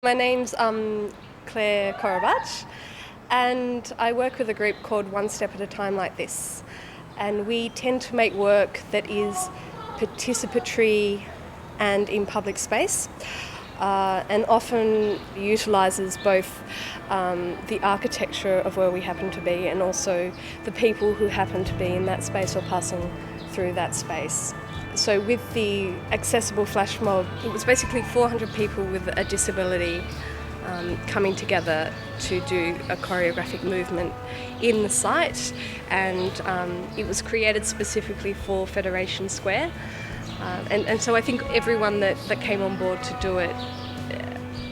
My name's Clair Korobacz, and I work with a group called One Step at a Time Like This. And we tend to make work that is participatory and in public space, and often utilises both the architecture of where we happen to be and also the people who happen to be in that space or passing through that space. So with the accessible flash mob, it was basically 400 people with a disability coming together to do a choreographic movement in the site, and it was created specifically for Federation Square. And so I think everyone that came on board to do it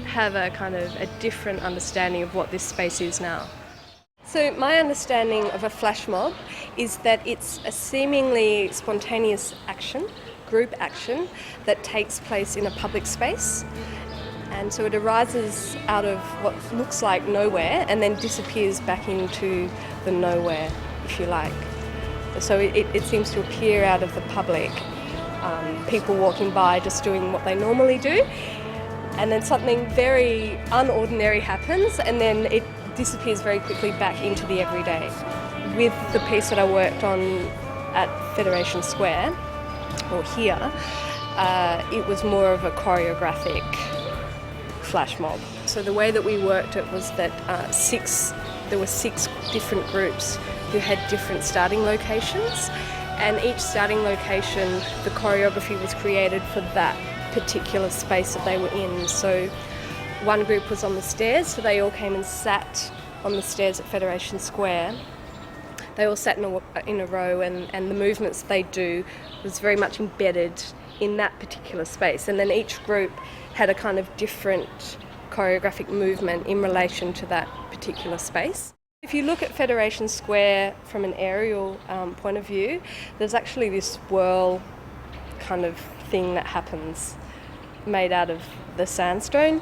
have a kind of a different understanding of what this space is now. So my understanding of a flash mob is that it's a seemingly spontaneous action, group action, that takes place in a public space. And so it arises out of what looks like nowhere and then disappears back into the nowhere, if you like. So it seems to appear out of the public, people walking by just doing what they normally do, and then something very unordinary happens, and then it disappears very quickly back into the everyday. With the piece that I worked on at Federation Square, or here, it was more of a choreographic flash mob. So the way that we worked it was that there were six different groups who had different starting locations, and each starting location, the choreography was created for that particular space that they were in. So one group was on the stairs, so they all came and sat on the stairs at Federation Square. They all sat in a row, and the movements they do was very much embedded in that particular space. And then each group had a kind of different choreographic movement in relation to that particular space. If you look at Federation Square from an aerial point of view, there's actually this whirl kind of thing that happens made out of the sandstone.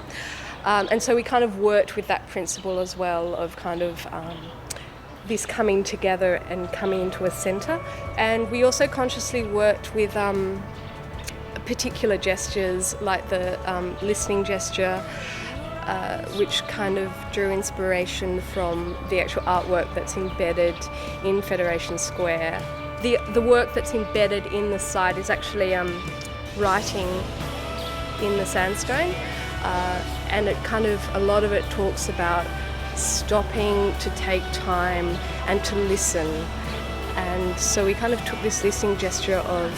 And so we kind of worked with that principle as well of kind of this coming together and coming into a centre. And we also consciously worked with particular gestures like the listening gesture, which kind of drew inspiration from the actual artwork that's embedded in Federation Square. The work that's embedded in the site is actually writing in the sandstone, and it kind of, a lot of it talks about stopping to take time and to listen. And so we kind of took this listening gesture of,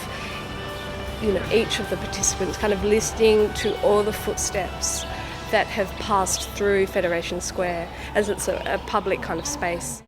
each of the participants kind of listening to all the footsteps that have passed through Federation Square, as it's a public kind of space.